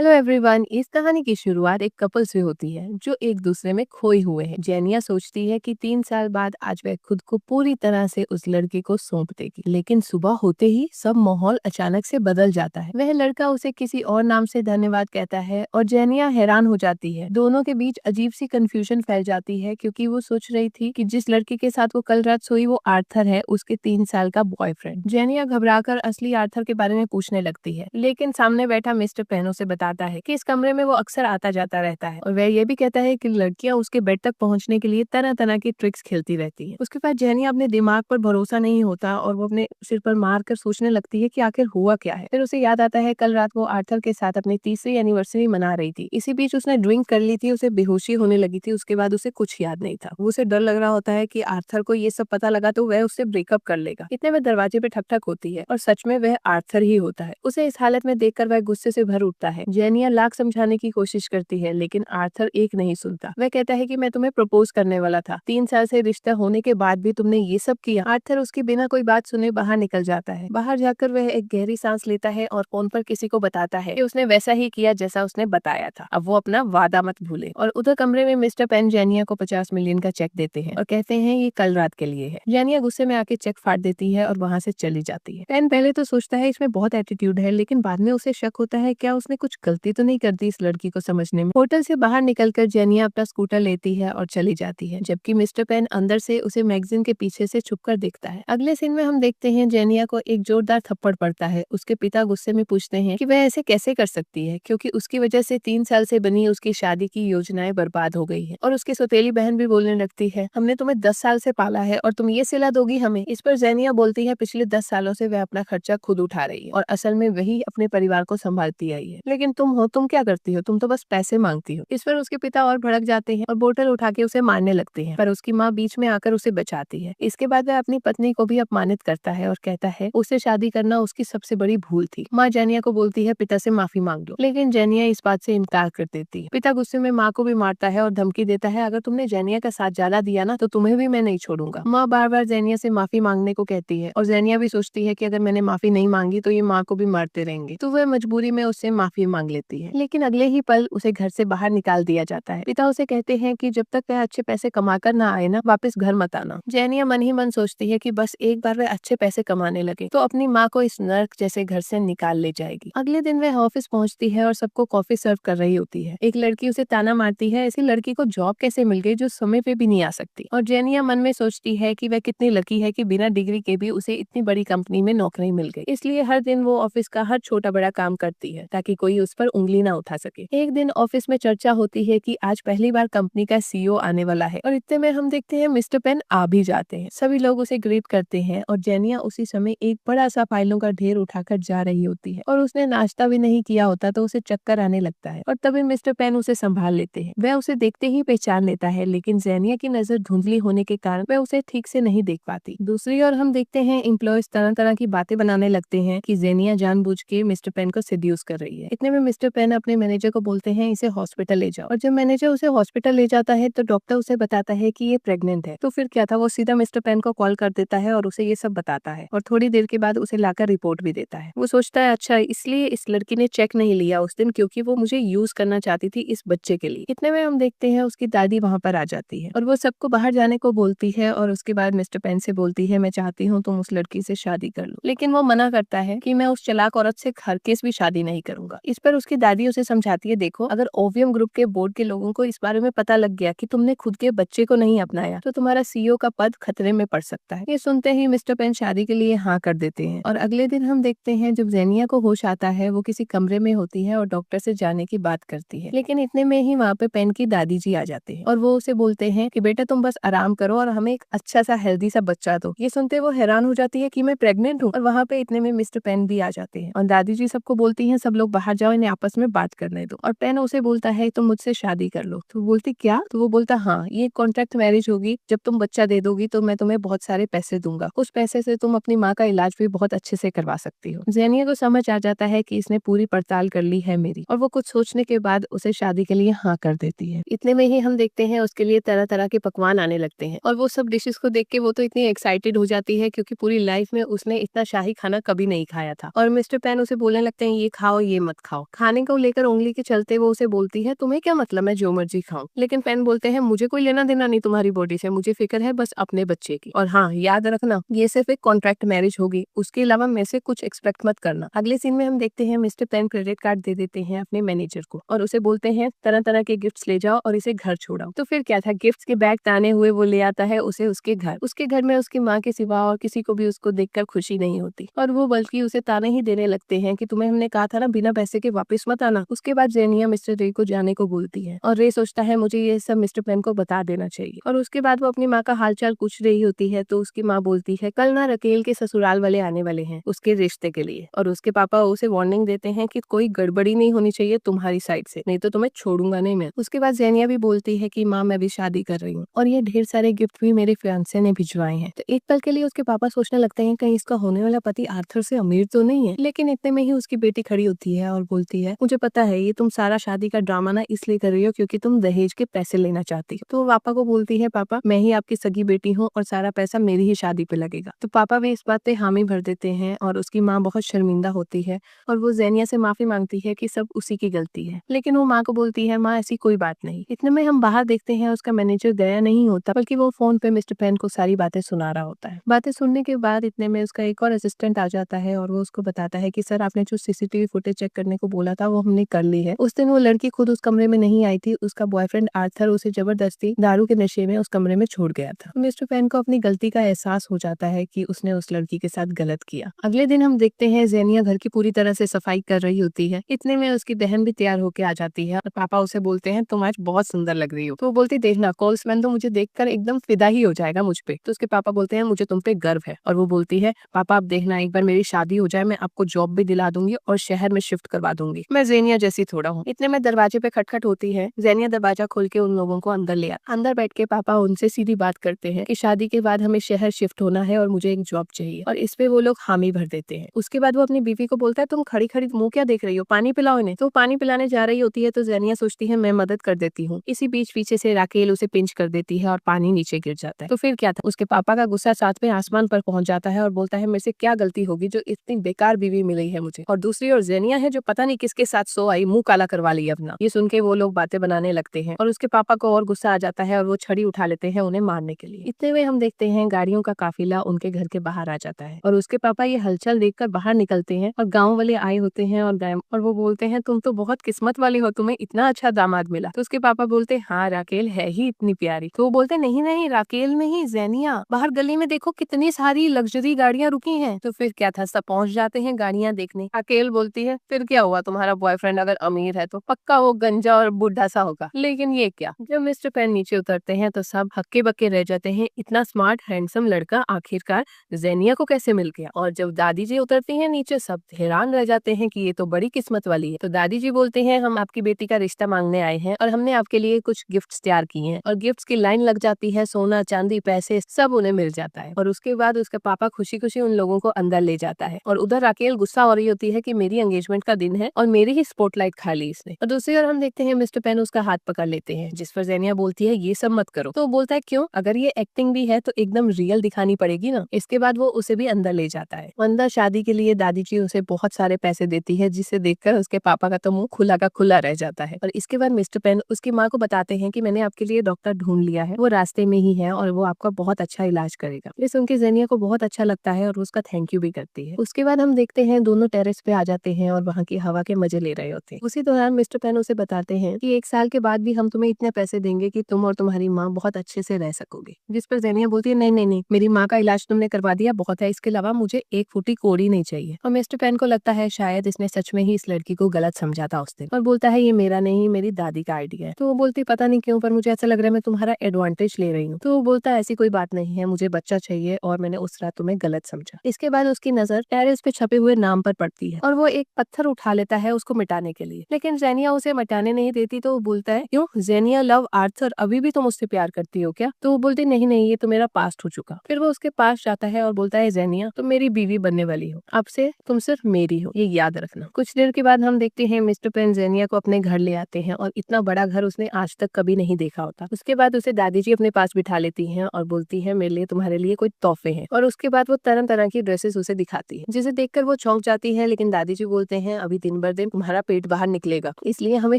Hello everyone. इस कहानी की शुरुआत एक कपल से होती है जो एक दूसरे में खोए हुए हैं। जेनिया सोचती है कि 3 साल बाद आज वह खुद को पूरी तरह से उस लड़के को सौंप देगी, लेकिन सुबह होते ही सब माहौल अचानक से बदल जाता है। वह लड़का उसे किसी और नाम से धन्यवाद कहता है और जेनिया हैरान हो जाती है। दोनों के बीच अजीब सी कंफ्यूजन फैल जाती है क्योंकि वो सोच रही थी कि जिस लड़के के साथ वो कल रात सोई वो आर्थर है, उसके 3 साल का बॉयफ्रेंड। जेनिया घबराकर असली आर्थर के बारे में पूछने लगती है, लेकिन सामने बैठा मिस्टर पेन उसे बताता है कि इस कमरे में वो अक्सर आता जाता रहता है और वह ये भी कहता है कि लड़कियां उसके बेड तक पहुंचने के लिए तरह तरह की ट्रिक्स खेलती रहती हैं। उसके बाद जेनिया अपने दिमाग पर भरोसा नहीं होता और वो अपने सिर पर मार कर सोचने लगती है कि आखिर हुआ क्या है। फिर उसे याद आता है कल रात वो आर्थर के साथ अपनी तीसरी एनिवर्सरी मना रही थी। इसी बीच उसने ड्रिंक कर ली थी, उसे बेहोशी होने लगी थी। उसके बाद उसे कुछ याद नहीं था। उसे डर लग रहा होता है कि आर्थर को ये सब पता लगा तो वह उससे ब्रेकअप कर लेगा। इतने में दरवाजे पे ठक ठक होती है और सच में वह आर्थर ही होता है। उसे इस हालत में देखकर वह गुस्से से भर उठता है। जेनिया लाख समझाने की कोशिश करती है लेकिन आर्थर एक नहीं सुनता। वह कहता है कि मैं तुम्हें प्रपोज करने वाला था, 3 साल से रिश्ता होने के बाद भी तुमने ये सब किया। आर्थर उसकी बिना कोई बात सुने बाहर निकल जाता है। बाहर जाकर वह एक गहरी सांस लेता है और फोन पर किसी को बताता है कि उसने वैसा ही किया जैसा उसने बताया था। अब वो अपना वादा मत भूले। और उधर कमरे में मिस्टर पेन जेनिया को 50 मिलियन का चेक देते हैं और कहते हैं ये कल रात के लिए है। जेनिया गुस्से में आके चेक फाड़ देती है और वहाँ से चली जाती है। पेन पहले तो सोचता है इसमें बहुत एटीट्यूड है, लेकिन बाद में उसे शक होता है क्या उसने कुछ गलती तो नहीं कर दी इस लड़की को समझने में। होटल से बाहर निकलकर जेनिया अपना स्कूटर लेती है और चली जाती है, जबकि मिस्टर पेन अंदर से उसे मैगजीन के पीछे से छुपकर देखता है। अगले सीन में हम देखते हैं जेनिया को एक जोरदार थप्पड़ पड़ता है। उसके पिता गुस्से में पूछते हैं कि वह ऐसे कैसे कर सकती है, क्योंकि उसकी वजह से 3 साल से बनी उसकी शादी की योजनाएं बर्बाद हो गई है। और उसकी सौतेली बहन भी बोलने लगती है हमने तुम्हें 10 साल से पाला है और तुम ये सिला दोगी हमें। इस पर जेनिया बोलती है पिछले 10 सालों से वह अपना खर्चा खुद उठा रही है और असल में वही अपने परिवार को संभालती आई है। लेकिन तुम क्या करती हो, तुम तो बस पैसे मांगती हो। इस पर उसके पिता और भड़क जाते हैं और बोतल उठा के उसे मारने लगते हैं, पर उसकी माँ बीच में आकर उसे बचाती है। इसके बाद वह अपनी पत्नी को भी अपमानित करता है और कहता है उससे शादी करना उसकी सबसे बड़ी भूल थी। माँ जेनिया को बोलती है पिता से माफी मांग लो, लेकिन जेनिया इस बात से इनकार कर देती है। पिता गुस्से में माँ को भी मारता है और धमकी देता है अगर तुमने जेनिया का साथ ज्यादा दिया ना तो तुम्हें भी मैं नहीं छोड़ूंगा। माँ बार बार जेनिया से माफी मांगने को कहती है और जेनिया भी सोचती है कि अगर मैंने माफी नहीं मांगी तो ये माँ को भी मारते रहेंगे, तो वह मजबूरी में उससे माफी मांग लेती है। लेकिन अगले ही पल उसे घर से बाहर निकाल दिया जाता है। पिता उसे कहते हैं कि जब तक वह अच्छे पैसे कमाकर ना आए ना वापस घर मत आना। जेनिया मन ही मन सोचती है कि बस एक बार वह अच्छे पैसे कमाने लगे तो अपनी माँ को इस नर्क जैसे घर से निकाल ले जाएगी। अगले दिन वह ऑफिस पहुंचती है और सबको कॉफी सर्व कर रही होती है। एक लड़की उसे ताना मारती है ऐसी लड़की को जॉब कैसे मिल गई जो समय पे भी नहीं आ सकती। और जेनिया मन में सोचती है कि वह कितनी लकी है कि बिना डिग्री के भी उसे इतनी बड़ी कंपनी में नौकरी मिल गई। इसलिए हर दिन वो ऑफिस का हर छोटा बड़ा काम करती है ताकि कोई उस पर उंगली ना उठा सके। एक दिन ऑफिस में चर्चा होती है कि आज पहली बार कंपनी का सीईओ आने वाला है और इतने में हम देखते हैं मिस्टर पेन आ भी जाते हैं। सभी लोग उसे ग्रीट करते हैं और जेनिया उसी समय एक बड़ा सा फाइलों का ढेर उठाकर जा रही होती है और उसने नाश्ता भी नहीं किया होता तो उसे चक्कर आने लगता है और तभी मिस्टर पेन उसे संभाल लेते हैं। वह उसे देखते ही पहचान लेता है, लेकिन जेनिया की नजर धुंधली होने के कारण वह उसे ठीक से नहीं देख पाती। दूसरी ओर हम देखते हैं एम्प्लॉयज तरह तरह की बातें बनाने लगते हैं कि जेनिया जानबूझ के मिस्टर पेन को सेड्यूस कर रही है। इतने में मिस्टर पेन अपने मैनेजर को बोलते हैं इसे हॉस्पिटल ले जाओ और जब मैनेजर उसे हॉस्पिटल ले जाता है तो डॉक्टर उसे बताता है कि ये प्रेग्नेंट है। तो फिर क्या था, वो सीधा मिस्टर पेन को कॉल कर देता है और उसे ये सब बताता है और थोड़ी देर के बाद उसे लाकर रिपोर्ट भी देता है। वो सोचता है अच्छा इसलिए इस लड़की ने चेक नहीं लिया उस दिन क्योंकि वो मुझे यूज करना चाहती थी इस बच्चे के लिए। इतने में हम देखते हैं उसकी दादी वहाँ पर आ जाती है और वो सबको बाहर जाने को बोलती है और उसके बाद मिस्टर पेन से बोलती है मैं चाहती हूँ तुम उस लड़की से शादी कर लो, लेकिन वो मना करता है कि मैं उस चालाक औरत से हरगिज़ भी शादी नहीं करूंगा। इस पर उसकी दादी उसे समझाती है देखो अगर ओवियम ग्रुप के बोर्ड के लोगों को इस बारे में पता लग गया कि तुमने खुद के बच्चे को नहीं अपनाया तो तुम्हारा सीईओ का पद खतरे में पड़ सकता है। ये सुनते ही मिस्टर पेन शादी के लिए हाँ कर देते हैं और अगले दिन हम देखते हैं जब जेनिया को होश आता है वो किसी कमरे में होती है और डॉक्टर से जाने की बात करती है, लेकिन इतने में ही वहाँ पे पेन की दादी जी आ जाते हैं और वो उसे बोलते हैं कि बेटा तुम बस आराम करो और हमें एक अच्छा सा हेल्दी सा बच्चा दो। ये सुनते वो हैरान हो जाती है कि मैं प्रेग्नेंट हूँ और वहाँ पे इतने में मिस्टर पेन भी आ जाते हैं और दादी जी सबको बोलती हैं सब लोग बाहर जाओ इन्हें आपस में बात करने दो। और पेन उसे बोलता है तुम मुझसे शादी कर लो। तो बोलती क्या, तो वो बोलता हाँ ये कॉन्ट्रैक्ट मैरिज होगी, जब तुम बच्चा दे दोगी तो मैं तुम्हें बहुत सारे पैसे दूंगा, उस पैसे से तुम अपनी माँ का इलाज भी बहुत अच्छे से करवा सकती हो। जेनिया को समझ आ जाता है कि इसने पूरी पड़ताल कर ली है मेरी और वो कुछ सोचने के बाद उसे शादी के लिए हाँ कर देती है। इतने में ही हम देखते हैं उसके लिए तरह तरह के पकवान आने लगते हैं और वो सब डिशेस को देख के वो तो इतनी एक्साइटेड हो जाती है क्योंकि पूरी लाइफ में उसने इतना शाही खाना कभी नहीं खाया था। और मिस्टर पेन उसे बोलने लगते हैं ये खाओ ये मत खाओ, खाने को लेकर उंगली के चलते वो उसे बोलती है, तुम्हें क्या मतलब मैं जो मर्जी खाऊं। लेकिन पेन बोलते हैं, मुझे कोई लेना देना नहीं तुम्हारी बॉडी से, मुझे फिक्र है बस अपने बच्चे की। और हाँ, याद रखना ये सिर्फ एक कॉन्ट्रैक्ट मैरिज होगी, उसके अलावा मेरे से कुछ एक्सपेक्ट मत करना। अगले सीन में हम देखते हैं मिस्टर पेन क्रेडिट कार्ड दे देते हैं अपने मैनेजर को और उसे बोलते हैं तरह तरह के गिफ्ट्स ले जाओ और इसे घर छोड़ाओ। तो फिर क्या था, गिफ्ट्स के बैग ताने हुए वो ले आता है उसे उसके घर में उसकी माँ के सिवा और किसी को भी उसको देखकर खुशी नहीं होती और वो बल्कि उसे ताने ही देने लगते हैं कि तुम्हें हमने कहा था ना बिना पैसे के वापस मत आना। उसके बाद जेनिया मिस्टर रे को जाने को बोलती है और रे सोचता है मुझे ये सब मिस्टर पेन को बता देना चाहिए। और उसके बाद वो अपनी माँ का हालचाल पूछ रही होती है तो उसकी माँ बोलती है, कल ना रकेल के ससुराल वाले आने वाले हैं उसके रिश्ते के लिए और उसके पापा उसे वार्निंग देते हैं कि कोई गड़बड़ी नहीं होनी चाहिए तुम्हारी साइड से, नहीं तो तुम्हें छोड़ूंगा नहीं मैं। उसके बाद जेनिया भी बोलती है कि माँ मैं भी शादी कर रही हूँ और ये ढेर सारे गिफ्ट भी मेरे फियांसे ने भिजवाए हैं। तो एक पल के लिए उसके पापा सोचने लगते हैं कहीं इसका होने वाला पति आर्थर से अमीर तो नहीं है। लेकिन इतने में ही उसकी बेटी खड़ी होती है और बोलती है, मुझे पता है ये तुम सारा शादी का ड्रामा ना इसलिए कर रही हो क्योंकि तुम दहेज के पैसे लेना चाहती हो। तो वो पापा को बोलती है, पापा मैं ही आपकी सगी बेटी हूँ और सारा पैसा मेरी ही शादी पे लगेगा। तो पापा भी इस बात पे हामी भर देते हैं और उसकी माँ बहुत शर्मिंदा होती है और वो जेनिया से माफी मांगती है कि सब उसी की गलती है। लेकिन वो माँ को बोलती है, माँ ऐसी कोई बात नहीं। इतने में हम बाहर देखते हैं उसका मैनेजर गया नहीं होता बल्कि वो फोन पे मिस्टर पेन को सारी बातें सुना रहा होता है। बातें सुनने के बाद इतने में उसका एक और असिस्टेंट आ जाता है और वो उसको बताता है कि सर आपने जो सीसीटीवी फुटेज चेक करने को बोला था वो हमने कर ली है। उस दिन वो लड़की खुद उस कमरे में नहीं आई थी, उसका बॉयफ्रेंड आर्थर उसे जबरदस्ती दारू के नशे में उस कमरे में छोड़ गया था। मिस्टर पेन को अपनी गलती का एहसास हो जाता है कि उसने उस लड़की के साथ गलत किया। अगले दिन हम देखते हैं जेनिया घर की पूरी तरह से सफाई कर रही होती है। इतने में उसकी बहन भी तैयार होकर आ जाती है और पापा उसे बोलते हैं तुम आज बहुत सुंदर लग रही हो। तो वो बोलती, देखना कॉल्समैन तो मुझे देखकर एकदम फिदा ही हो जाएगा मुझ पे। तो उसके पापा बोलते हैं मुझे तुम पे गर्व है और वो बोलती है, पापा आप देखना एक बार मेरी शादी हो जाए मैं आपको जॉब भी दिला दूंगी और शहर में शिफ्ट करवा दूंगी, मैं जेनिया जैसी थोड़ा हूँ। इतने में दरवाजे पे खटखट होती है। जेनिया दरवाजा खोल के उन लोगों को अंदर ले आता। अंदर बैठ के पापा उनसे सीधी बात करते हैं कि शादी के बाद हमें शहर शिफ्ट होना है और मुझे एक जॉब चाहिए और इस पे वो लोग हामी भर देते हैं। उसके बाद वो अपनी बीवी को बोलता है, तुम खड़ी खड़ी मुंह क्या देख रही हो, पानी पिलाओ इन्हें। तो पानी पिलाने जा रही होती है तो जेनिया सोचती है मैं मदद कर देती हूँ। इसी बीच पीछे से राकेल उसे पिंच कर देती है और पानी नीचे गिर जाता है। तो फिर क्या था, उसके पापा का गुस्सा साथ में आसमान पर पहुंच जाता है और बोलता है मेरे से क्या गलती होगी जो इतनी बेकार बीवी मिली है मुझे। और दूसरी ओर जेनिया है जो पता नहीं किसके साथ सो आई, मुंह काला करवा लिया अपना। ये सुन के वो लोग बातें बनाने लगते हैं और उसके पापा को और गुस्सा आ जाता है और वो छड़ी उठा लेते हैं उन्हें मारने के लिए। इतने में हम देखते हैं गाड़ियों का काफिला उनके घर के बाहर आ जाता है और उसके पापा ये हलचल देखकर बाहर निकलते हैं और गाँव वाले आए होते हैं और वो बोलते हैं तुम तो बहुत किस्मत वाली हो, तुम्हें इतना अच्छा दामाद मिला। तो उसके पापा बोलते हाँ राकेल है ही इतनी प्यारी। तो वो बोलते नहीं नहीं राकेल नहीं जेनिया, बाहर गली में देखो कितनी सारी लग्जरी गाड़ियां रुकी हैं। तो फिर क्या था, सब पहुंच जाते हैं गाड़ियां देखने। राकेल बोलती है फिर क्या हुआ, तुम्हारा बॉयफ्रेंड अगर अमीर है तो पक्का वो गंजा और बुढ़ा सा होगा। लेकिन ये क्या, जब मिस्टर पेन नीचे उतरते हैं तो सब हक्के बक्के रह जाते हैं, इतना स्मार्ट हैंडसम लड़का आखिरकार जेनिया को कैसे मिल गया। और जब दादी जी उतरती हैं नीचे सब हैरान रह जाते हैं कि ये तो बड़ी किस्मत वाली है। तो दादी जी बोलते हैं हम आपकी बेटी का रिश्ता मांगने आए हैं और हमने आपके लिए कुछ गिफ्ट्स तैयार किए हैं। और गिफ्ट्स की लाइन लग जाती है, सोना चांदी पैसे सब उन्हें मिल जाता है। और उसके बाद उसके पापा खुशी खुशी उन लोगों को अंदर ले जाता है और उधर राकेल गुस्सा हो रही होती है कि मेरी एंगेजमेंट का दिन है और मेरी ही स्पॉटलाइट खा ली इसने। और दूसरी ओर हम देखते हैं मिस्टर पेन उसका हाथ पकड़ लेते हैं, जिस पर जेनिया बोलती है ये सब मत करो। तो वो बोलता है क्यों, अगर ये एक्टिंग भी है तो एकदम रियल दिखानी पड़ेगी ना। इसके बाद वो उसे भी अंदर ले जाता है। अंदर शादी के लिए दादी जी उसे बहुत सारे पैसे देती है जिसे देखकर उसके पापा का तो मुंह खुला का खुला रह जाता है। और इसके बाद मिस्टर पेन उसकी माँ को बताते हैं कि मैंने आपके लिए डॉक्टर ढूंढ लिया है, वो रास्ते में ही है और वो आपका बहुत अच्छा इलाज करेगा। ये सुन के जेनिया को बहुत अच्छा लगता है और उसका थैंक यू भी करती है। उसके बाद हम देखते हैं दोनों टेरेस पे आ जाते हैं और वहाँ की हवा के मजे ले रहे होते हैं। उसी दौरान मिस्टर पेन उसे बताते हैं कि 1 साल के बाद भी हम तुम्हें इतने पैसे देंगे कि तुम और तुम्हारी माँ बहुत अच्छे से रह सकोगे। जिस पर जेनिया बोलती है नहीं नहीं नहीं, मेरी माँ का इलाज तुमने करवा दिया बहुत है, इसके अलावा मुझे 1 फुटी कोड़ी नहीं चाहिए। और मिस्टर पेन को लगता है शायद इसने सच में ही इस लड़की को गलत समझा था उस दिन और बोलता है ये मेरा नहीं मेरी दादी का आइडिया है। तो वो बोलती पता नहीं क्यों पर मुझे ऐसा लग रहा है मैं तुम्हारा एडवांटेज ले रही हूँ। तो वो बोलता है ऐसी कोई बात नहीं है, मुझे बच्चा चाहिए और मैंने उस रात तुम्हें गलत समझा। इसके बाद उसकी नजर टेरेस पे छपे हुए नाम पर पड़ती है और वो एक पत्थर उठा लेता है उसको मिटाने के लिए, लेकिन जेनिया उसे मिटाने नहीं देती। तो वो बोलता है क्यों जेनिया लव आर्थर, अभी भी तुम उससे प्यार करती हो क्या। तो वो बोलती नहीं नहीं ये तो मेरा पास्ट हो चुका। फिर वो उसके पास जाता है और बोलता है जेनिया तुम मेरी बीवी बनने वाली हो, अब से तुम सिर्फ मेरी हो, ये याद रखना। कुछ देर के बाद हम देखते हैं मिस्टर पेन जेनिया को अपने घर ले आते हैं और इतना बड़ा घर उसने आज तक कभी नहीं देखा होता। उसके बाद उसे दादी जी अपने पास बिठा लेती हैं और बोलती है मेरे लिए तुम्हारे लिए कोई तोहफे हैं। और उसके बाद वो तरह तरह की ड्रेसेस उसे दिखाती है जिसे देखकर वो चौंक जाती है। लेकिन दादी जी बोलते हैं अभी दिन बर दिन तुम्हारा पेट बाहर निकलेगा, इसलिए हमें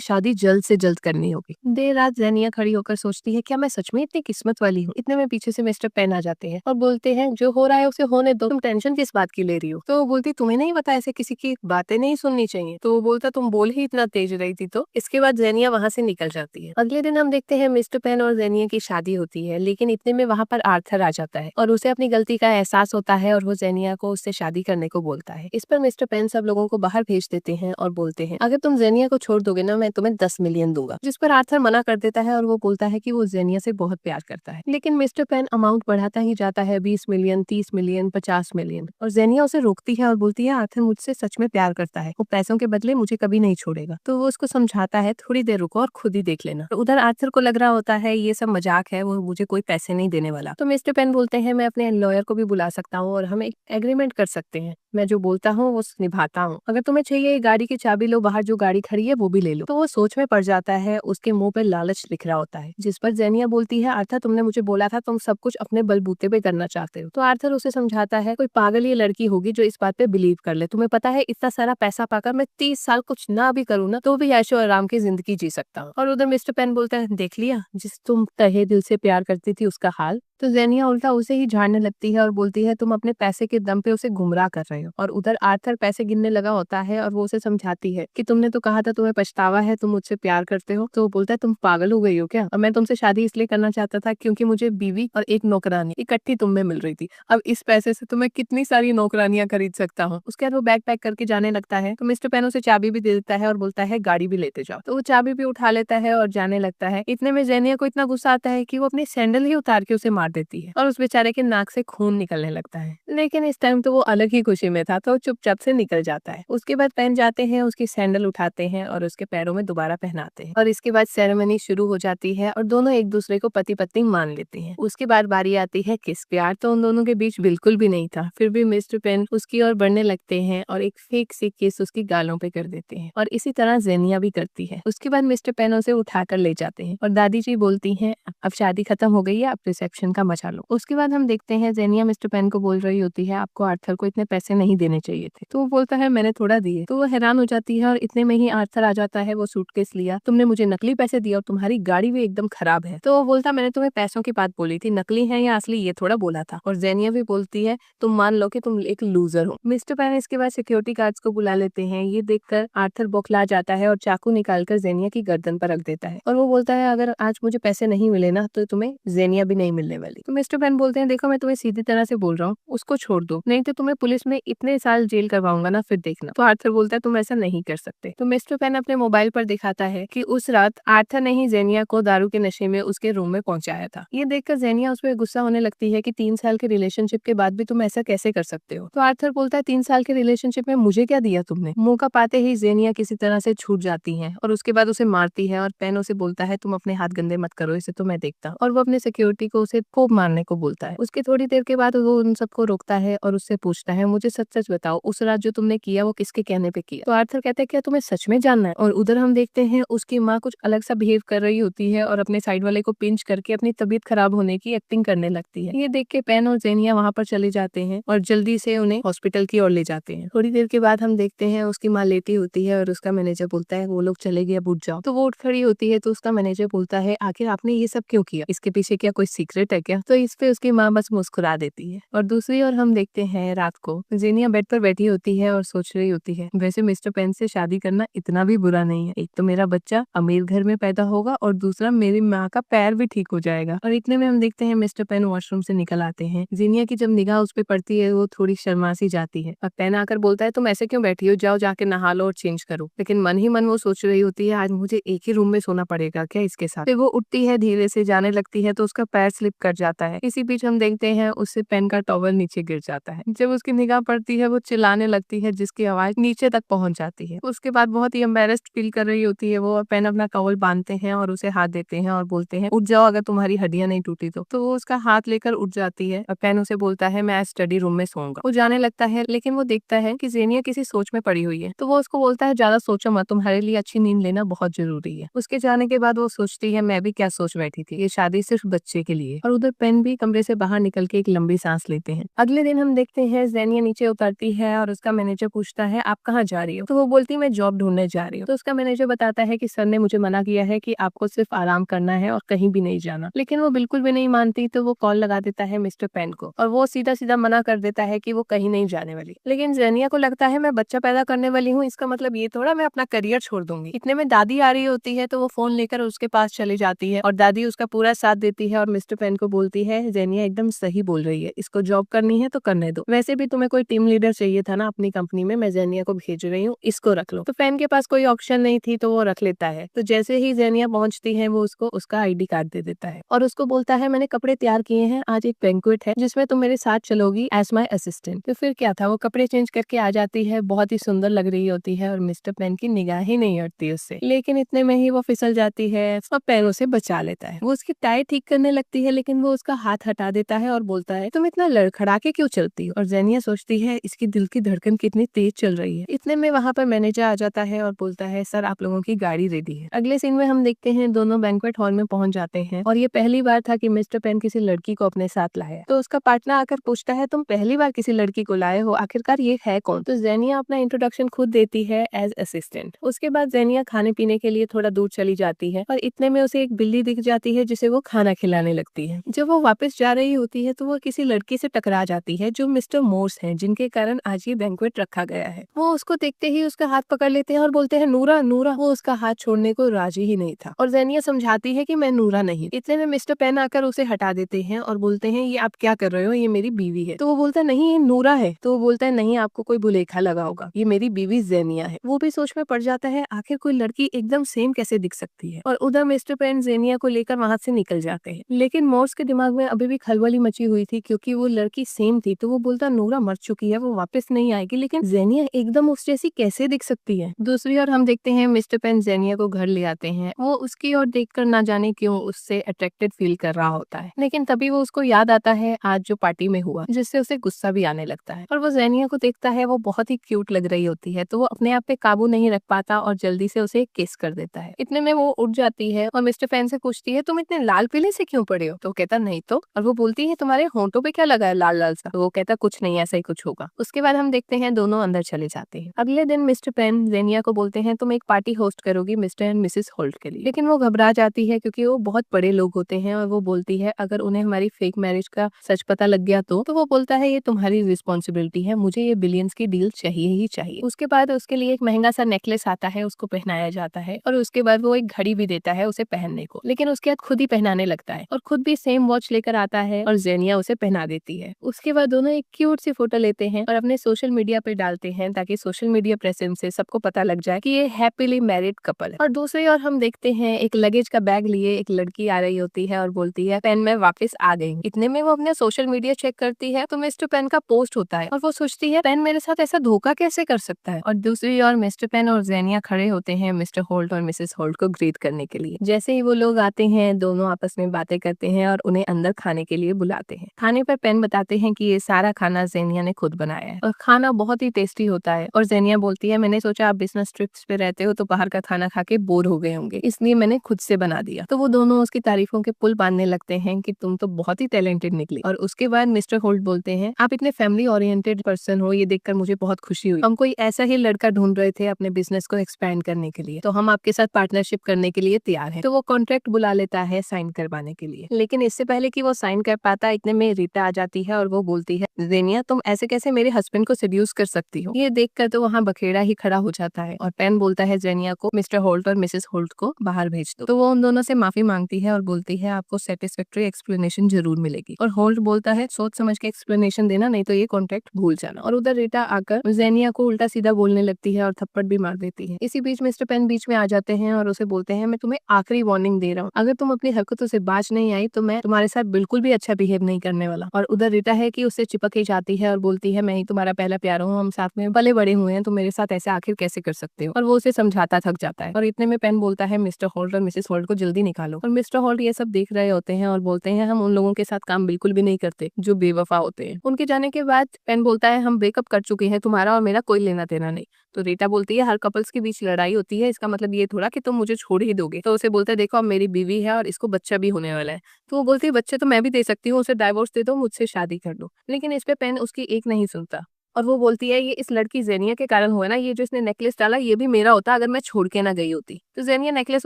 शादी जल्द से जल्द करनी होगी। देर रात जेनिया खड़ी होकर सोचती है क्या मैं सच में इतनी किस्मत वाली हूँ। इतने में पीछे से मिस्टर पेन आ जाते हैं और बोलते हैं जो हो रहा है उसे होने दो, तुम टेंशन किस बात की ले रही हो। तो वो बोलती तुम्हें नहीं पता ऐसे किसी की बातें नहीं सुननी चाहिए। तो वो बोलता तुम बोल ही इतना तेज रही थी। तो इसके बाद जेनिया वहाँ से निकल जाती है। अगले दिन हम देखते हैं मिस्टर पेन और जेनिया की शादी होती है, लेकिन इतने में वहाँ पर आर्थर आ जाता है और उसे अपनी गलती का एहसास होता है और वो जेनिया को उससे शादी करने को बोलता है। इस पर मिस्टर पेन सब लोगों को बाहर भेज देते हैं और बोलते हैं अगर तुम जेनिया को छोड़ दोगे ना मैं तुम्हें 10 मिलियन दूंगा। जिस पर आर्थर मना कर देता है और वो बोलता है कि वो जेनिया से बहुत प्यार करता है। लेकिन मिस्टर पेन अमाउंट बढ़ाता ही जाता है, 20 मिलियन, 30 मिलियन, 50 मिलियन। और जेनिया उसे रोकती है और बोलती है आर्थर मुझसे सच में प्यार करता है, वो पैसों के बदले मुझे कभी नहीं छोड़ेगा। तो वो उसको समझाता है थोड़ी देर रुको और खुद ही देख लेना। तो उधर आर्थर को लग रहा होता है ये सब मजाक है, वो मुझे कोई पैसे नहीं देने वाला। तो मिस्टर पेन बोलते हैं मैं अपने लॉयर को भी बुला सकता हूँ और हम एक एग्रीमेंट कर सकते हैं, मैं जो बोलता हूँ वो निभाता हूँ। अगर तुम्हें चाहिए गाड़ी की चाबी लो, बाहर जो गाड़ी खड़ी है वो भी ले लो। तो वो सोच में पड़ जाता है, उसके मुंह पे लालच लिख रहा होता है। जिस पर जेनिया बोलती है आर्थर तुमने मुझे बोला था तुम सब कुछ अपने बलबूते पे करना चाहते हो। तो आर्थर उसे समझाता है कोई पागल ये लड़की होगी जो इस बात पे बिलीव कर ले। तुम्हें पता है इतना सारा पैसा पाकर मैं 30 साल कुछ ना भी करूँ ना तो भी ऐशो आराम की जिंदगी जी सकता हूँ। और उधर मिस्टर पेन बोलता है देख लिया जिस तुम तहे दिल से प्यार करती थी उसका हाल। तो जेनिया उल्टा उसे ही झाड़ने लगती है और बोलती है तुम अपने पैसे के दम पे उसे गुमराह कर रहे हो। और उधर आर्थर पैसे गिनने लगा होता है और वो उसे समझाती है कि तुमने तो कहा था तुम्हें पछतावा है, तुम मुझसे प्यार करते हो। तो वो बोलता है तुम पागल हो गई हो क्या, और मैं तुमसे शादी इसलिए करना चाहता था क्योंकि मुझे बीवी और एक नौकरानी इकट्ठी तुम में मिल रही थी। अब इस पैसे से तुम्हें कितनी सारी नौकरानियां खरीद सकता हूँ। उसके बाद वो बैग पैक करके जाने लगता है। तो मिस्टर पेन उसे चाबी भी दे देता है और बोलता है गाड़ी भी लेते जाओ। तो वो चाबी भी उठा लेता है और जाने लगता है। इतने में जेनिया को इतना गुस्सा आता है कि वो अपनी सैंडल ही उतार के उसे मार देती है और उस बेचारे के नाक से खून निकलने लगता है। लेकिन इस टाइम तो वो अलग ही खुशी में था तो चुपचाप से निकल जाता है। उसके बाद पेन जाते हैं, उसकी सैंडल उठाते हैं और उसके पैरों में दोबारा पहनाते हैं और इसके बाद सेरेमनी शुरू हो जाती है और दोनों एक दूसरे को पति पत्नी मान लेते हैं। उसके बाद बारी आती है किस। प्यार तो उन दोनों के बीच बिल्कुल भी नहीं था, फिर भी मिस्टर पेन उसकी ओर बढ़ने लगते हैं और एक फेक सी किस उसकी गालों पे कर देते हैं और इसी तरह जेनिया भी करती है। उसके बाद मिस्टर पेन उसे उठाकर ले जाते हैं और दादी जी बोलती हैं अब शादी खत्म हो गई है, अब रिसेप्शन का मजा लो। उसके बाद हम देखते हैं जेनिया मिस्टर पेन को बोल रही होती है आपको आर्थर को इतने पैसे नहीं देने चाहिए थे। तो वो बोलता है मैंने थोड़ा दिए। तो वो हैरान हो जाती है और इतने में ही आर्थर आ जाता है। वो सूटकेस लिया, तुमने मुझे नकली पैसे दिए और तुम्हारी गाड़ी भी एकदम खराब है। तो वो बोलता मैंने तुम्हें पैसों की बात बोली थी, नकली है या असली ये थोड़ा बोला था। और जेनिया भी बोलती है तुम मान लो कि तुम एक लूजर हो। मिस्टर पेन इसके बाद सिक्योरिटी गार्ड्स को बुला लेते हैं। ये देखकर आर्थर बौखला जाता है और चाकू निकालकर जेनिया की गर्दन पर रख देता है और वो बोलता है अगर आज मुझे पैसे नहीं मिले ना तो तुम्हें जेनिया भी नहीं मिलने वाली। तो मिस्टर पेन बोलते हैं देखो मैं तुम्हें सीधी तरह से बोल रहा हूँ उसको छोड़ दो, नहीं तो तुम्हें पुलिस में इतने साल जेल करवाऊंगा ना फिर देखना। तो आर्थर बोलता है तुम ऐसा नहीं कर सकते। तो मिस्टर पेन अपने मोबाइल पर दिखाता है कि उस रात आर्थर ने ही जेनिया को दारू के नशे में उसके रूम में पहुंचाया था। ये देखकर जेनिया उस पर गुस्सा होने लगती है कि 3 साल के रिलेशनशिप के बाद भी तुम ऐसा कैसे कर सकते हो। तो आर्थर बोलता है 3 साल के रिलेशनशिप में मुझे क्या दिया तुमने। मौका पाते ही जेनिया किसी तरह से छूट जाती है और उसके बाद उसे मारती है और पेन उसे बोलता है तुम अपने हाथ गंदे मत करो, इसे तो मैं देखता हूँ। और वो अपने सिक्योरिटी को उसे खूब मारने को बोलता है। उसके थोड़ी देर के बाद वो उन सबको रोकता है और उससे पूछता है मुझे सच सच बताओ उस रात जो तुमने किया वो किसके कहने पे किया। तो आर्थर कहता है क्या तुम्हें सच में जानना है। और उधर हम देखते हैं उसकी माँ कुछ अलग सा बिहेव कर रही होती है और अपने साइड वाले को पिंच करके अपनी तबीयत खराब होने की एक्टिंग करने लगती है। ये देख के पेन और जेनिया वहाँ पर चले जाते हैं और जल्दी से उन्हें हॉस्पिटल की ओर ले जाते हैं। थोड़ी देर के बाद हम देखते हैं उसकी माँ लेटी होती है और उसका मैनेजर बोलता है वो लोग चले गए अब उठ जाओ। तो वो उठ खड़ी होती है तो उसका मैनेजर बोलता है आखिर आपने ये सब क्यों किया, इसके पीछे क्या कोई सीक्रेट है क्या। तो इस पे उसकी माँ बस मुस्कुरा देती है। और दूसरी ओर हम देखते हैं रात को जेनिया बेड पर बैठी होती है और सोच रही होती है वैसे मिस्टर पेन से शादी करना इतना भी बुरा नहीं है, एक तो मेरा बच्चा अमीर घर में पैदा होगा और दूसरा मेरी माँ का पैर भी ठीक हो जाएगा। और इतने में हम देखते हैं मिस्टर पेन वॉशरूम से निकल आते हैं। जेनिया की जब निगाह उस पर पड़ती है वो थोड़ी शर्मा सी जाती है और पेन आकर बोलता है तुम ऐसे क्यों बैठी हो, जाओ जाके नहा लो और चेंज करो। लेकिन मन ही मन वो सोच रही होती है आज मुझे एक ही रूम में सोना पड़ेगा क्या इसके साथ। फिर वो उठती है, धीरे से जाने लगती है तो उसका पैर स्लिप कर जाता है। इसी बीच हम देखते हैं उससे पेन का टॉवल नीचे गिर जाता है। जब उसकी निगाह पड़ती है वो चिल्लाने लगती है जिसकी आवाज नीचे तक पहुंच जाती है। उसके बाद बहुत ही एम्बेरेस्ड फील कर रही होती है वो और पेन अपना टॉवल बांधते हैं और उसे हाथ देते हैं और बोलते हैं उठ जाओ अगर तुम्हारी हड्डियां नहीं टूटी तो वो उसका हाथ लेकर उठ जाती है और पेन उसे बोलता है मैं स्टडी रूम में सोऊंगा। वो जाने लगता है लेकिन वो देखता है कि जेनिया किसी सोच में पड़ी हुई है। तो वो उसको बोलता है ज्यादा सोचो मत, तुम्हारे लिए अच्छी नींद लेना बहुत जरूरी है। उसके जाने के बाद वो सोचती है मैं भी क्या सोच बैठी थी, ये शादी सिर्फ बच्चे के लिए। और उधर पेन भी कमरे से बाहर निकल के एक लंबी सांस लेते हैं। अगले दिन हम देखते हैं जेनिया नीचे उतरती है और उसका मैनेजर पूछता है आप कहाँ जा रही हो, तो वो बोलती मैं जॉब ढूंढने जा रही हूँ। तो उसका मैनेजर बताता है कि सर ने मुझे मना किया है कि आपको सिर्फ आराम करना है और कहीं भी नहीं जाना, लेकिन वो बिल्कुल भी नहीं मानती। तो वो कॉल लगा देता है मिस्टर पेन को और वो सीधा सीधा मना कर देता है कि वो कहीं नहीं जाने वाली। लेकिन जेनिया को लगता है मैं बच्चा पैदा करने वाली हूँ, इसका मतलब ये थोड़ा मैं अपना करियर छोड़ दूंगी। इतने में दादी आ रही होती है तो वो फोन लेकर उसके पास चली जाती है और दादी उसका पूरा साथ देती है और मिस्टर पेन को बोलती है जेनिया एकदम सही बोल रही है, इसको जॉब करनी है तो करने दो, वैसे भी तुम्हें कोई टीम लीडर चाहिए था ना अपनी कंपनी में, मैं जेनिया को भेज रही हूँ, इसको रख लो। तो पेन के पास कोई ऑप्शन नहीं थी तो वो रख लेता है। तो जैसे ही जेनिया पहुंचती है वो उसको उसका आईडी कार्ड दे देता है और उसको बोलता है मैंने कपड़े तैयार किए हैं, आज एक बैंक्वेट है जिसमें तुम मेरे साथ चलोगी एज माई असिस्टेंट। तो फिर क्या था, वो कपड़े चेंज करके आ जाती है, बहुत ही सुंदर लग रही होती है और मिस्टर पेन की निगाह ही नहीं हटती उससे। लेकिन इतने में ही वो फिसल जाती है और पेन उसे बचा लेता है। वो उसकी टाई ठीक करने लगती है लेकिन वो उसका हाथ हटा देता है और बोलता है तुम इतना लड़खड़ा के क्यों चलती हो। और जेनिया सोचती है इसकी दिल की धड़कन कितनी तेज चल रही है। इतने में वहाँ पर मैनेजर आ जाता है और बोलता है सर आप लोगों की गाड़ी रेडी है। अगले सीन में हम देखते हैं दोनों बैंक्वेट हॉल में पहुंच जाते हैं और ये पहली बार था कि मिस्टर पेन किसी लड़की को अपने साथ लाया। तो उसका पार्टनर आकर पूछता है तुम पहली बार किसी लड़की को लाए हो, आखिरकार ये है कौन। तो जेनिया अपना इंट्रोडक्शन खुद देती है एज असिस्टेंट। उसके बाद जेनिया खाने पीने के लिए थोड़ा दूर चली जाती है और इतने में उसे एक बिल्ली दिख जाती है जिसे वो खाना खिलाने लगती है। जब वो वापस जा रही होती है तो वो किसी लड़की से टकरा जाती है जो मिस्टर मोर्स हैं, जिनके कारण आज ये बैंक्वेट रखा गया है। वो उसको देखते ही उसका हाथ पकड़ लेते हैं और बोलते हैं नूरा नूरा। वो उसका हाथ छोड़ने को राजी ही नहीं था और जेनिया समझाती है कि मैं नूरा नहीं। इतने में मिस्टर पेन आकर उसे हटा देते हैं और बोलते हैं ये आप क्या कर रहे हो, ये मेरी बीवी है। तो वो बोलता है नहीं ये नूरा है। तो वो बोलता है नहीं आपको कोई भुलेखा लगा होगा, ये मेरी बीवी जेनिया है। वो भी सोच में पड़ जाता है आखिर कोई लड़की एकदम सेम कैसे दिख सकती है। और उधर मिस्टर पेन जेनिया को लेकर वहाँ से निकल जाते हैं। लेकिन मोर्स के दिमाग में अभी भी खलबली मची हुई थी क्योंकि वो लड़की सेम थी। तो वो बोलता नूरा मर चुकी है, वो वापस नहीं आएगी, लेकिन जेनिया एकदम उस जैसी कैसे दिख सकती है। दूसरी ओर हम देखते हैं मिस्टर पेन जेनिया को घर ले आते हैं। वो उसकी ओर देखकर ना जाने क्यों उससे अट्रैक्टेड फील कर रहा होता है, लेकिन तभी वो उसको याद आता है आज जो पार्टी में हुआ, जिससे उसे गुस्सा भी आने लगता है। और वो जेनिया को देखता है, वो बहुत ही क्यूट लग रही होती है, तो वो अपने आप पे काबू नहीं रख पाता और जल्दी से उसे किस कर देता है। इतने में वो उठ जाती है और मिस्टर पेन से पूछती है तुम इतने लाल पीले से क्यों पड़े हो। तो कहता नहीं तो। और वो बोलती है तुम्हारे होंठों पे क्या लगा है लाल लाल सा। तो वो कहता कुछ नहीं, ऐसा ही कुछ होगा। उसके बाद हम देखते हैं दोनों अंदर चले जाते हैं। अगले दिन मिस्टर पेन जेनिया को बोलते हैं तुम एक पार्टी होस्ट करोगी मिस्टर एंड मिसेस होल्ट के लिए। लेकिन वो घबरा जाती है क्योंकि वो बहुत बड़े लोग होते हैं और वो बोलती है अगर उन्हें हमारी फेक मैरिज का सच पता लग गया तो वो बोलता है ये तुम्हारी रिस्पॉन्सिबिलिटी है, मुझे ये बिलियंस की डील चाहिए ही चाहिए। उसके बाद उसके लिए एक महंगा सा नेकलेस आता है, उसको पहनाया जाता है और उसके बाद वो एक घड़ी भी देता है उसे पहनने को, लेकिन उसके बाद खुद ही पहनाने लगता है और खुद भी सेम वॉच लेकर आता है और जेनिया उसे पहना देती है। उसके बाद दोनों एक क्यूट सी फोटो लेते हैं और अपने सोशल मीडिया पे डालते हैं ताकि सोशल मीडिया प्रेजेंस से सबको पता लग जाए कि ये हैप्पीली मैरिड कपल है। और दूसरी ओर हम देखते हैं एक लगेज का बैग लिए एक लड़की आ रही होती है और बोलती है पेन मैं वापस आ गई। इतने में वो अपने सोशल मीडिया चेक करती है तो मिस्टर पेन का पोस्ट होता है और वो सोचती है पेन मेरे साथ ऐसा धोखा कैसे कर सकता है। और दूसरी ओर मिस्टर पेन और जेनिया खड़े होते हैं मिस्टर होल्ट और मिसेस होल्ट को ग्रीट करने के लिए। जैसे ही वो लोग आते हैं दोनों आपस में बातें करते हैं और उन्हें अंदर खाने के लिए बुलाते हैं। खाने पर पेन बताते हैं कि ये सारा खाना जेनिया ने खुद बनाया है और खाना बहुत ही टेस्टी होता है। और जेनिया बोलती है मैंने सोचा आप बिजनेस ट्रिप्स पे रहते हो तो बाहर का खाना खा के बोर हो गए होंगे, इसलिए मैंने खुद से बना दिया। तो वो दोनों उसकी तारीफों के पुल बांधने लगते हैं कि तुम तो बहुत ही टैलेंटेड निकली। और उसके बाद मिस्टर होल्ट बोलते हैं आप इतने फैमिली ओरिएंटेड पर्सन हो, ये देखकर मुझे बहुत खुशी हुई। हम कोई ऐसा ही लड़का ढूंढ रहे थे अपने बिजनेस को एक्सपैंड करने के लिए, तो हम आपके साथ पार्टनरशिप करने के लिए तैयार हैं। तो वो कॉन्ट्रैक्ट बुला लेता है साइन करवाने के लिए, लेकिन इससे पहले कि वो साइन कर पाता इतने में रीटा आ जाती है और वो बोलती है जेनिया तुम ऐसे कैसे मेरे हस्बैंड को सेड्यूस कर सकती हो। ये देखकर तो वहाँ बखेड़ा ही खड़ा हो जाता है और पेन बोलता है जेनिया को मिस्टर होल्ट और मिसेस होल्ट को बाहर भेज दो। तो वो उन दोनों से माफी मांगती है और बोलती है आपको सेटिस्फैक्टरी एक्सप्लेनेशन जरूर मिलेगी। और होल्ट बोलता है सोच समझ के एक्सप्लेनेशन देना, नहीं तो ये कॉन्ट्रैक्ट भूल जाना। और उधर रीटा आकर जेनिया को उल्टा सीधा बोलने लगती है और थप्पड़ भी मार देती है। इसी बीच मिस्टर पेन बीच में आ जाते हैं और उसे बोलते हैं मैं तुम्हें आखिरी वार्निंग दे रहा हूँ, अगर तुम अपनी हरकतों से बाज नहीं आई तो मैं तुम्हारे साथ बिल्कुल भी अच्छा बिहेव नहीं करने वाला। और उधर रीटा है कि उससे चिपक ही जाती है और बोलती है मैं ही तुम्हारा पहला प्यार हूँ, हम साथ में पले बड़े हुए हैं, तो मेरे साथ ऐसे आखिर कैसे कर सकते हो। और वो उसे समझाता थक जाता है और इतने में पेन बोलता है मिस्टर होल्ट और मिसेस होल्ट को जल्दी निकालो। और मिस्टर होल्ट ये सब देख रहे होते हैं और बोलते हैं हम उन लोगों के साथ काम बिल्कुल भी नहीं करते जो बेवफा होते हैं। उनके जाने के बाद पेन बोलता है हम ब्रेकअप कर चुके हैं, तुम्हारा और मेरा कोई लेना देना नहीं। तो रीटा बोलती है हर कपल्स के बीच लड़ाई होती है, इसका मतलब ये थोड़ा कि तुम मुझे छोड़ ही दोगे। तो उसे बोलता है देखो अब मेरी बीवी है और इसको बच्चा भी होने वाला है। तो वो बोलती है बच्चे तो मैं भी दे सकती हूँ, उसे डाइवोर्स दे दो, मुझसे शादी कर लो। लेकिन इस पे पेन उसकी एक नहीं सुनता और वो बोलती है ये इस लड़की जेनिया के कारण हुआ ना, ये जो इसने नेकलेस डाला ये भी मेरा होता अगर मैं छोड़ के ना गई होती। तो जेनिया नेकलेस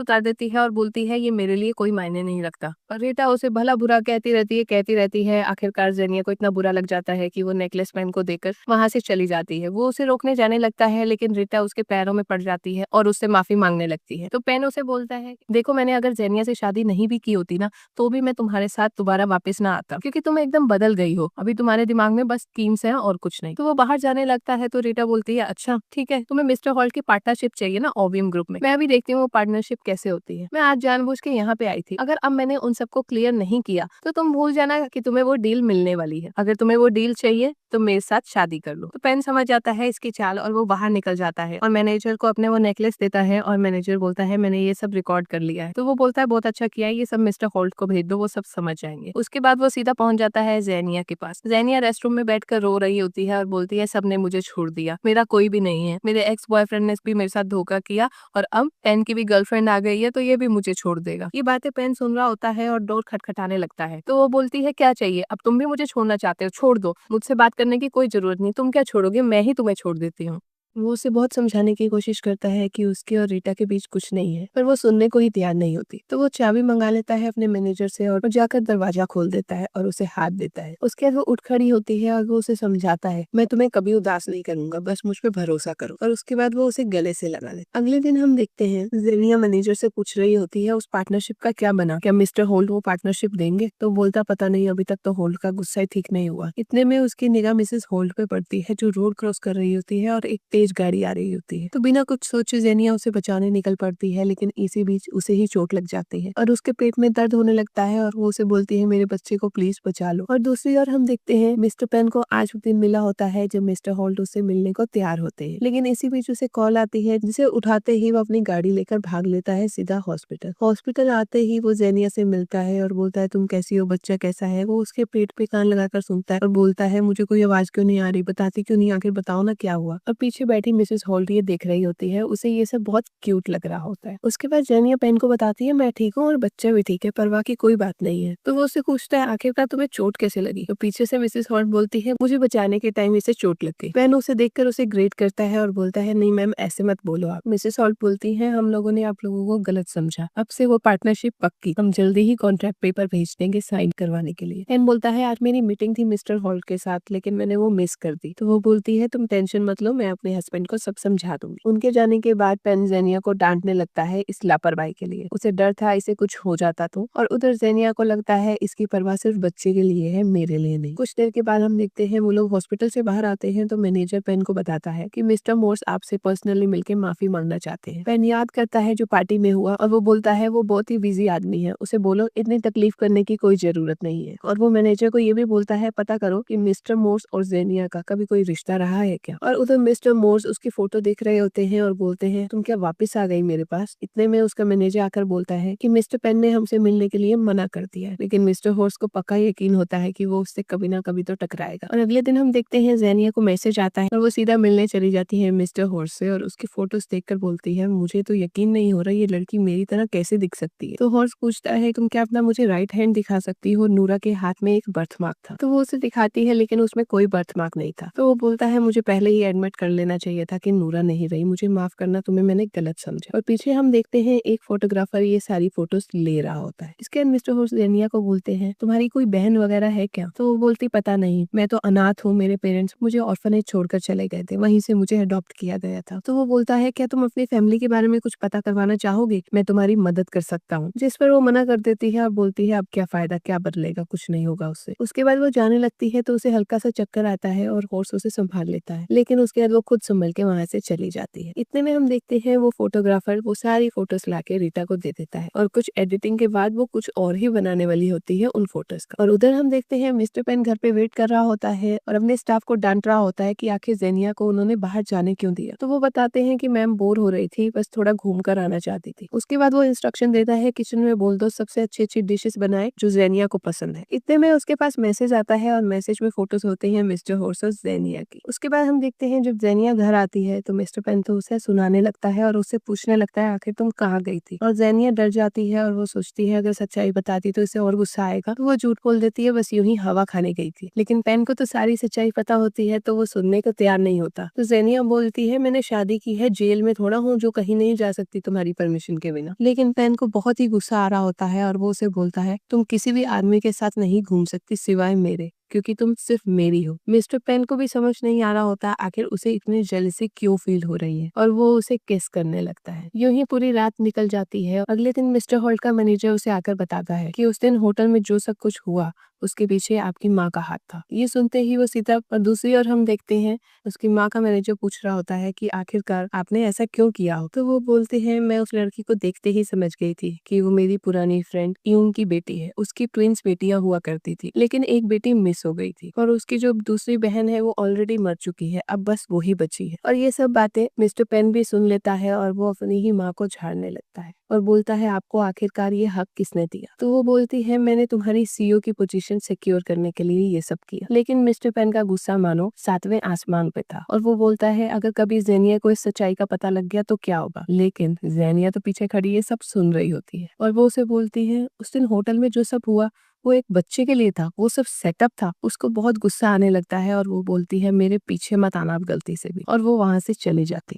उतार देती है और बोलती है ये मेरे लिए कोई मायने नहीं रखता। और रीटा उसे भला बुरा कहती रहती है। आखिरकार जेनिया को इतना बुरा लग जाता है कि वो नेकलेस पेन को देकर वहां से चली जाती है। वो उसे रोकने जाने लगता है लेकिन रीटा उसके पैरों में पड़ जाती है और उससे माफी मांगने लगती है। तो पेन उसे बोलता है देखो मैंने अगर जेनिया से शादी नहीं भी की होती ना तो भी मैं तुम्हारे साथ दोबारा वापस ना आता, क्योंकि तुम एकदम बदल गई हो, अभी तुम्हारे दिमाग में बस स्कीम्स हैं और कुछ नहीं। तो वो बाहर जाने लगता है तो रीटा बोलती है अच्छा ठीक है, तुम्हें मिस्टर हॉल की पार्टनरशिप चाहिए ना ओवियम ग्रुप में, मैं अभी देखती हूँ वो पार्टनरशिप कैसे होती है। मैं आज जानबूझ के यहाँ पे आई थी, अगर अब मैंने उन सबको क्लियर नहीं किया तो तुम भूल जाना कि तुम्हें वो डील मिलने वाली है। अगर तुम्हें वो डील चाहिए तो मेरे साथ शादी कर लो। तो पेन समझ जाता है इसकी चाल और वो बाहर निकल जाता है और मैनेजर को अपने वो नेकलेस देता है और मैनेजर बोलता है मैंने ये सब रिकॉर्ड कर लिया है। तो वो बोलता है बहुत अच्छा किया है, ये सब मिस्टर होल्ट को भेज दो, वो सब समझ जाएंगे। उसके बाद वो सीधा पहुंच जाता है जेनिया के पास। जेनिया रेस्टरूम में बैठकर रो रही होती है और बोलती है सबने मुझे छोड़ दिया, मेरा कोई भी नहीं है, मेरे एक्स बॉयफ्रेंड ने भी मेरे साथ धोखा किया और अब पेन की भी गर्लफ्रेंड आ गई है तो ये भी मुझे छोड़ देगा। ये बातें पेन सुन रहा होता है और डोर खटखटाने लगता है। तो वो बोलती है क्या चाहिए, अब तुम भी मुझे छोड़ना चाहते हो, छोड़ दो, मुझसे बात करने की कोई जरूरत नहीं, तुम क्या छोड़ोगे, मैं ही तुम्हें छोड़ देती हूँ। वो उसे बहुत समझाने की कोशिश करता है कि उसके और रीटा के बीच कुछ नहीं है, पर वो सुनने को ही तैयार नहीं होती। तो वो चाबी मंगा लेता है अपने मैनेजर से और जाकर दरवाजा खोल देता है और उसे हाथ देता है। उसके बाद वो उठ खड़ी होती है और वो उसे समझाता है मैं तुम्हें कभी उदास नहीं करूंगा, बस मुझ पे भरोसा करो। और उसके बाद वो उसे गले से लगा लेता। अगले दिन हम देखते हैं जेनिया मैनेजर से पूछ रही होती है उस पार्टनरशिप का क्या बना, क्या मिस्टर होल्ट वो पार्टनरशिप देंगे। तो बोलता पता नहीं, अभी तक तो होल्ट का गुस्सा ही ठीक नहीं हुआ। इतने में उसकी निगाह मिसेस होल्ट पे पड़ती है जो रोड क्रॉस कर रही होती है और एक तेज गाड़ी आ रही होती है। तो बिना कुछ सोचे जेनिया उसे बचाने निकल पड़ती है, लेकिन इसी बीच उसे ही चोट लग जाती है और उसके पेट में दर्द होने लगता है और वो उसे बोलती है मेरे बच्चे को प्लीज बचा लो। और दूसरी ओर हम देखते हैं मिस्टर पेन को आज दिन मिला होता है जब मिस्टर होल्ट उससे मिलने को तैयार होते हैं, लेकिन इसी बीच उसे कॉल आती है जिसे उठाते ही वो अपनी गाड़ी लेकर भाग लेता है सीधा हॉस्पिटल। हॉस्पिटल आते ही वो जेनिया से मिलता है और बोलता है तुम कैसी हो, बच्चा कैसा है। वो उसके पेट पे कान लगाकर सुनता है और बोलता है मुझे कोई आवाज क्यों नहीं आ रही, बताती क्यों नहीं, आखिर बताओ ना क्या हुआ। और पीछे बैठी मिसेस होल्ट ये देख रही होती है, उसे ये सब बहुत क्यूट लग रहा होता है। उसके बाद जेनिया पेन को बताती है मैं ठीक हूँ और बच्चा भी ठीक है, परवाह की कोई बात नहीं है। तो वो उससे पूछता है आखिरकार तुम्हें चोट कैसे लगी। तो पीछे से मिसेस होल्ट बोलती है मुझे बचाने के टाइम इसे चोट लग गई। पेन उसे देखकर उसे ग्रेट करता है और बोलता है नहीं मैम ऐसे मत बोलो आप। मिसेस होल्ट बोलती है हम लोगों ने आप लोगों को गलत समझा, अब से वो पार्टनरशिप पक्की, हम जल्दी ही कॉन्ट्रैक्ट पेपर भेज देंगे साइन करवाने के लिए। पेन बोलता है आज मेरी मीटिंग थी मिस्टर होल्ट के साथ लेकिन मैंने वो मिस कर दी। तो वो बोलती है तुम टेंशन मत लो, मैं अपने हस्बैंड को सब समझा दूंगी। उनके जाने के बाद पेन जेनिया को डांटने लगता है इस लापरवाही के लिए। उसे डर था इसे कुछ हो जाता तो, और उधर जेनिया को लगता है इसकी परवाह सिर्फ बच्चे के लिए है, मेरे लिए नहीं। कुछ देर के बाद हम देखते हैं वो लोग हॉस्पिटल से बाहर आते हैं तो मैनेजर पेन को बताता है कि मिस्टर मोर्स आपसे पर्सनली मिलकर माफी मांगना चाहते हैं। पेन याद करता है जो पार्टी में हुआ और वो बोलता है वो बहुत ही बिजी आदमी है, उसे बोलो इतनी तकलीफ करने की कोई जरूरत नहीं है। और वो मैनेजर को ये भी बोलता है पता करो कि मिस्टर मोर्स और जेनिया का कभी कोई रिश्ता रहा है क्या। और उधर मिस्टर मोर्स उसकी फोटो देख रहे होते हैं और बोलते हैं तुम क्या वापस आ गई मेरे पास। इतने में उसका मैनेजर आकर बोलता है कि मिस्टर पेन ने हमसे मिलने के लिए मना कर दिया है, लेकिन मिस्टर होर्स को पक्का यकीन होता है कि वो उससे कभी ना कभी तो टकराएगा। और अगले दिन हम देखते हैं जेनिया को मैसेज आता है और वो सीधा मिलने चली जाती है मिस्टर होर्स से और उसकी फोटोज देखकर बोलती है मुझे तो यकीन नहीं हो रहा ये लड़की मेरी तरह कैसे दिख सकती है। तो हॉर्स पूछता है तुम क्या अपना मुझे राइट हैंड दिखा सकती हो, नूरा के हाथ में एक बर्थ मार्क था। तो वो उसे दिखाती है लेकिन उसमें कोई बर्थ मार्क नहीं था। तो वो बोलता है मुझे पहले ही एडमिट कर लेना चाहिए था कि नूरा नहीं रही, मुझे माफ करना, तुम्हें मैंने गलत समझा। और पीछे हम देखते हैं एक फोटोग्राफर ये सारी फोटोज ले रहा होता है। इसके बाद मिस्टर होर्स जेनिया को बोलते हैं तुम्हारी कोई बहन वगैरह है क्या। तो वो बोलती पता नहीं, मैं तो अनाथ हूँ, मेरे पेरेंट्स मुझे ऑर्फनेज छोड़कर चले गए थे, वहीं से मुझे अडॉप्ट किया गया था। तो वो बोलता है क्या तुम अपनी फैमिली के बारे में कुछ पता करवाना चाहोगे, मैं तुम्हारी मदद कर सकता हूँ। जिस पर वो मना कर देती है और बोलती है अब क्या फायदा, क्या बदलेगा, कुछ नहीं होगा उससे। उसके बाद वो जाने लगती है तो उसे हल्का सा चक्कर आता है और हॉर्स उसे संभाल लेता है, लेकिन उसके बाद वो खुद संभल के वहां से चली जाती है। इतने में हम देखते हैं वो फोटोग्राफर वो सारी फोटोज लाके रीटा को दे देता है और कुछ एडिटिंग के बाद वो कुछ और ही बनाने वाली होती है उन फोटोज का। और उधर हम देखते हैं मिस्टर पेन घर पे वेट कर रहा होता है और अपने स्टाफ को डांट रहा होता है कि आखिर जेनिया को उन्होंने बाहर जाने क्यों दिया। तो वो बताते हैं कि मैम बोर हो रही थी, बस थोड़ा घूम कर आना चाहती थी। उसके बाद वो इंस्ट्रक्शन देता है किचन में बोल दो सबसे अच्छी अच्छी डिशेस बनाए जो जेनिया को पसंद है। इतने में उसके पास मैसेज आता है और मैसेज में फोटोज होते हैं मिस्टर होर्स और जेनिया की। उसके बाद हम देखते हैं जब जेनिया घर आती है तो मिस्टर पेन तो उसे सुनाने लगता है और उससे पूछने लगता है आखिर तुम कहाँ गई थी। और जेनिया डर जाती है और वो सोचती है अगर सच्चाई बताती तो इसे और गुस्सा आएगा, तो वो झूठ बोल देती है बस यूं ही हवा खाने गई थी। लेकिन पेन को तो सारी सच्चाई पता होती है तो वो सुनने को तैयार नहीं होता। तो जेनिया बोलती है मैंने शादी की है, जेल में थोड़ा हूँ जो कहीं नहीं जा सकती तुम्हारी परमिशन के बिना। लेकिन पेन को बहुत ही गुस्सा आ रहा होता है और वो उसे बोलता है तुम किसी भी आदमी के साथ नहीं घूम सकती सिवाय मेरे, क्योंकि तुम सिर्फ मेरी हो। मिस्टर पेन को भी समझ नहीं आ रहा होता आखिर उसे इतनी जेलसी क्यों फील हो रही है और वो उसे किस करने लगता है। यूं ही पूरी रात निकल जाती है। अगले दिन मिस्टर होल्ट का मैनेजर उसे आकर बताता है कि उस दिन होटल में जो सब कुछ हुआ उसके पीछे आपकी माँ का हाथ था। ये सुनते ही वो सीधा, और दूसरी ओर हम देखते हैं उसकी माँ का मैनेजर पूछ रहा होता है कि आखिरकार आपने ऐसा क्यों किया हो। तो वो बोलते हैं मैं उस लड़की को देखते ही समझ गई थी कि वो मेरी पुरानी फ्रेंड यून की बेटी है। उसकी ट्विंस बेटियां हुआ करती थी लेकिन एक बेटी मिस हो गई थी और उसकी जो दूसरी बहन है वो ऑलरेडी मर चुकी है, अब बस वो ही बची है। और ये सब बातें मिस्टर पेन भी सुन लेता है और वो अपनी ही माँ को झाड़ने लगता है और बोलता है आपको आखिरकार ये हक किसने दिया। तो वो बोलती है मैंने तुम्हारी सीईओ की पोजीशन सिक्योर करने के लिए ये सब किया। लेकिन मिस्टर पेन का गुस्सा मानो 7वें आसमान पे था और वो बोलता है अगर कभी जेनिया को इस सच्चाई का पता लग गया तो क्या होगा। लेकिन जेनिया तो पीछे खड़ी ये सब सुन रही होती है और वो उसे बोलती है उस दिन होटल में जो सब हुआ वो एक बच्चे के लिए था, वो सब सेटअप था। उसको बहुत गुस्सा आने लगता है और वो बोलती है मेरे पीछे मत आना अब गलती से भी, और वो वहां से चली जाती।